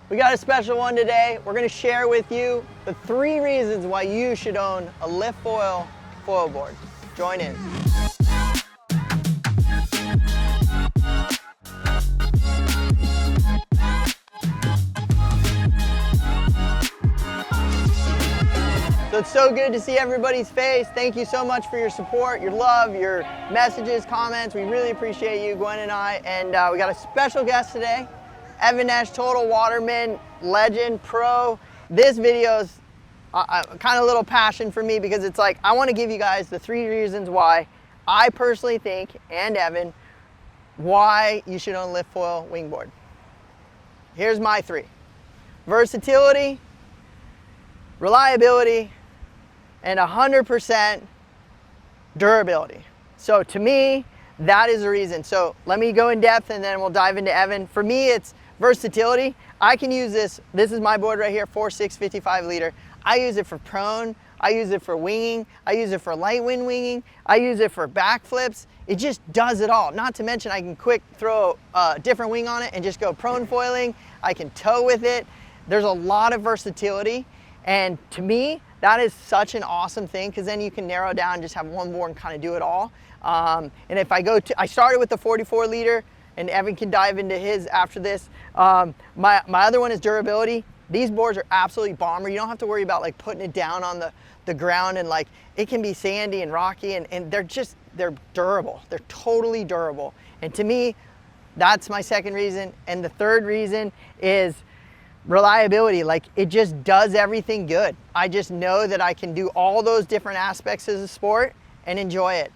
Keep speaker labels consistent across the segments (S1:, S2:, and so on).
S1: We got a special one today. We're gonna share with you the 3 reasons why you should own a lift foil board. Join in. So it's so good to see everybody's face. Thank you so much for your support, your love, your messages, comments. We really appreciate you, Gwen and I. And we got a special guest today, Evan Nash, total waterman, legend, pro. This video is kind of a little passion for me because it's like, I want to give you guys the 3 reasons why I personally think, and Evan, why you should own a lift foil wingboard. Here's my 3. Versatility, reliability, and 100% durability. So to me, that is the reason. So let me go in depth and then we'll dive into Evan. For me, it's versatility. I can use this. This is my board right here, 4.6 55 liter. I use it for prone. I use it for winging. I use it for light wind winging. I use it for backflips. It just does it all. Not to mention I can quick throw a different wing on it and just go prone foiling. I can tow with it. There's a lot of versatility. And to me, that is such an awesome thing because then you can narrow down and just have one board and kind of do it all. And if I started with the 44 liter, and Evan can dive into his after this. My other one is durability. These boards are absolutely bomber. You don't have to worry about like putting it down on the ground, and like it can be sandy and rocky, and they're durable. They're totally durable. And to me, that's my second reason. And the third reason is reliability. Like it just does everything good. I just know that I can do all those different aspects of the sport and enjoy it.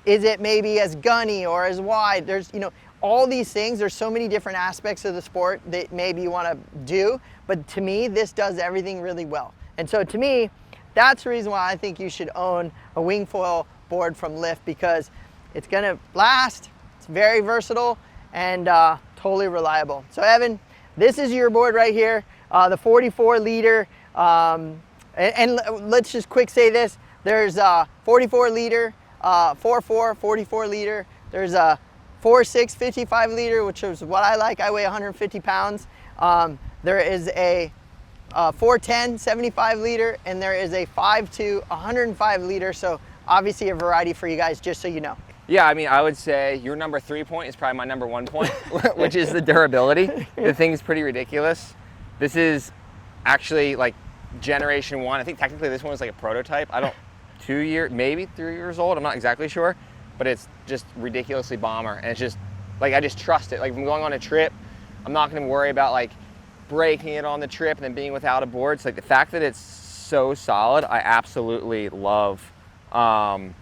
S1: Is it maybe as gunny or as wide? There's, all these things. There's so many different aspects of the sport that maybe you want to do, but to me, this does everything really well. And so to me, that's the reason why I think you should own a wing foil board from Lift, because it's gonna last, it's very versatile, and totally reliable. So Evan, this is your board right here, the 44 liter, and let's just quick say this, there's 44 liter, 4.4, 44 liter, there's a 4.6, 55 liter, which is what I like. I weigh 150 pounds. There is a 410, 75 liter, and there is a 5.2, 105 liter. So obviously a variety for you guys, just so you know.
S2: Yeah, I mean, I would say your number 3 point is probably my number 1 point, which is the durability. The thing is pretty ridiculous. This is actually like generation 1. I think technically this one was like a prototype. I don't, 2 years, maybe 3 years old. I'm not exactly sure. But it's just ridiculously bomber, and it's just like I just trust it. Like if I'm going on a trip, I'm not going to worry about like breaking it on the trip and then being without a board. So like the fact that it's so solid, I absolutely love. And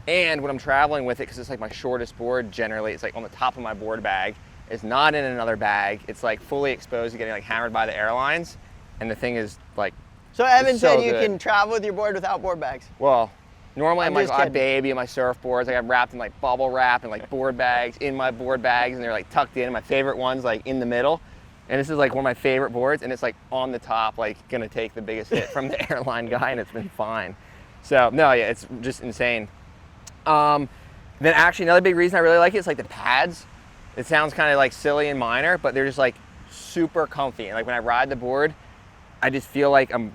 S2: when I'm traveling with it, because it's like my shortest board, generally it's like on the top of my board bag. It's not in another bag. It's like fully exposed to getting like hammered by the airlines, and the thing is like.
S1: So Evan said you can travel with your board without board bags.
S2: Well. Normally I'm like my baby and my surfboards, like I'm wrapped in like bubble wrap and like board bags in my board bags, and they're like tucked in. My favorite one's like in the middle. And this is like one of my favorite boards, and it's like on the top, like gonna take the biggest hit from the airline guy, and it's been fine. So no, yeah, it's just insane. Then actually another big reason I really like it is like the pads. It sounds kind of like silly and minor, but they're just like super comfy. And like when I ride the board, I just feel like I'm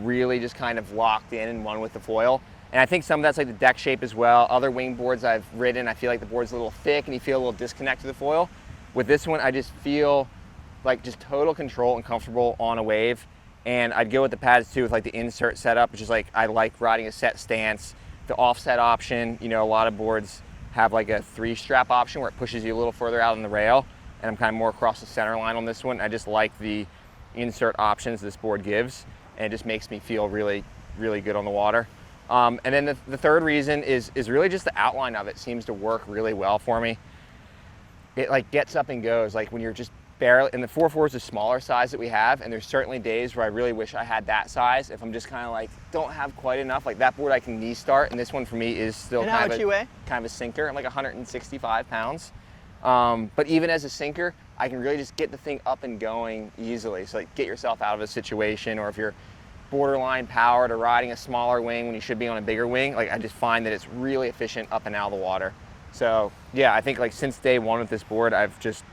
S2: really just kind of locked in and one with the foil. And I think some of that's like the deck shape as well. Other wing boards I've ridden, I feel like the board's a little thick and you feel a little disconnect to the foil. With this one, I just feel like just total control and comfortable on a wave. And I'd go with the pads too with like the insert setup, which is like, I like riding a set stance. The offset option, a lot of boards have like a 3-strap option where it pushes you a little further out on the rail. And I'm kind of more across the center line on this one. I just like the insert options this board gives. And it just makes me feel really, really good on the water. And then the third reason is really just the outline of it seems to work really well for me. It like gets up and goes, like when you're just barely, and the 4.4 is the smaller size that we have, and there's certainly days where I really wish I had that size. If I'm just kind of like, don't have quite enough, like that board I can knee start, and this one for me is still kind of a sinker. I'm like 165 pounds. But even as a sinker, I can really just get the thing up and going easily. So like get yourself out of a situation, or if you're borderline powered or riding a smaller wing when you should be on a bigger wing, like I just find that it's really efficient up and out of the water. So yeah, I think like since day one with this board, I've just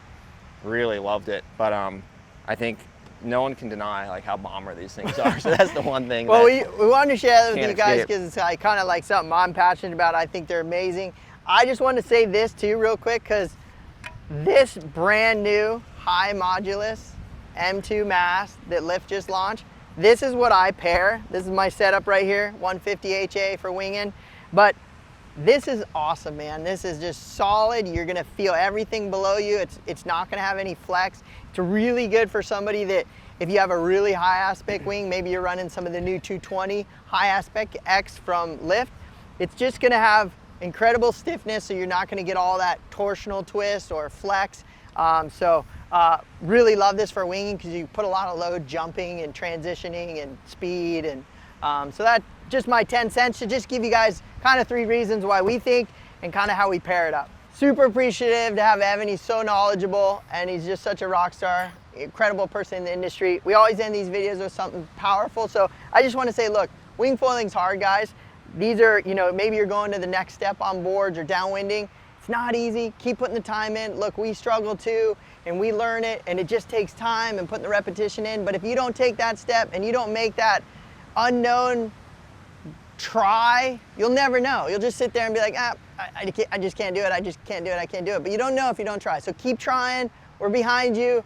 S2: really loved it. But I think no one can deny like how bomber these things are. So that's the one thing.
S1: Well, we wanted to share that with you guys
S2: escape.
S1: because it's like, kind of like something I'm passionate about. I think they're amazing. I just want to say this too real quick, because this brand new high modulus M2 mast that Lift just launched, this is what I pair. This is my setup right here, 150 HA for winging. But this is awesome, man. This is just solid. You're gonna feel everything below you. It's not gonna have any flex. It's really good for somebody that, if you have a really high aspect wing, maybe you're running some of the new 220 high aspect X from Lift, it's just gonna have incredible stiffness, so you're not gonna get all that torsional twist or flex. Really love this for winging, because you put a lot of load jumping and transitioning and speed. And so that just my 10 cents to just give you guys kind of 3 reasons why we think and kind of how we pair it up. Super appreciative to have Evan. He's so knowledgeable and he's just such a rock star, incredible person in the industry. We always end these videos with something powerful. So I just want to say, look, wing foiling's hard, guys. These are, you know, maybe you're going to the next step on boards or downwinding. It's not easy. Keep putting the time in. Look, we struggle too, and we learn it, and it just takes time and putting the repetition in. But if you don't take that step and you don't make that unknown try, you'll never know. You'll just sit there and be like, I just can't do it. I just can't do it. I can't do it. But you don't know if you don't try. So keep trying. We're behind you.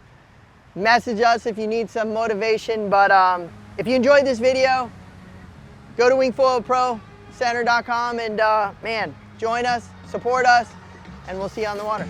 S1: Message us if you need some motivation. But if you enjoyed this video, go to wingfoilprocenter.com and man, join us, support us, and we'll see you on the water.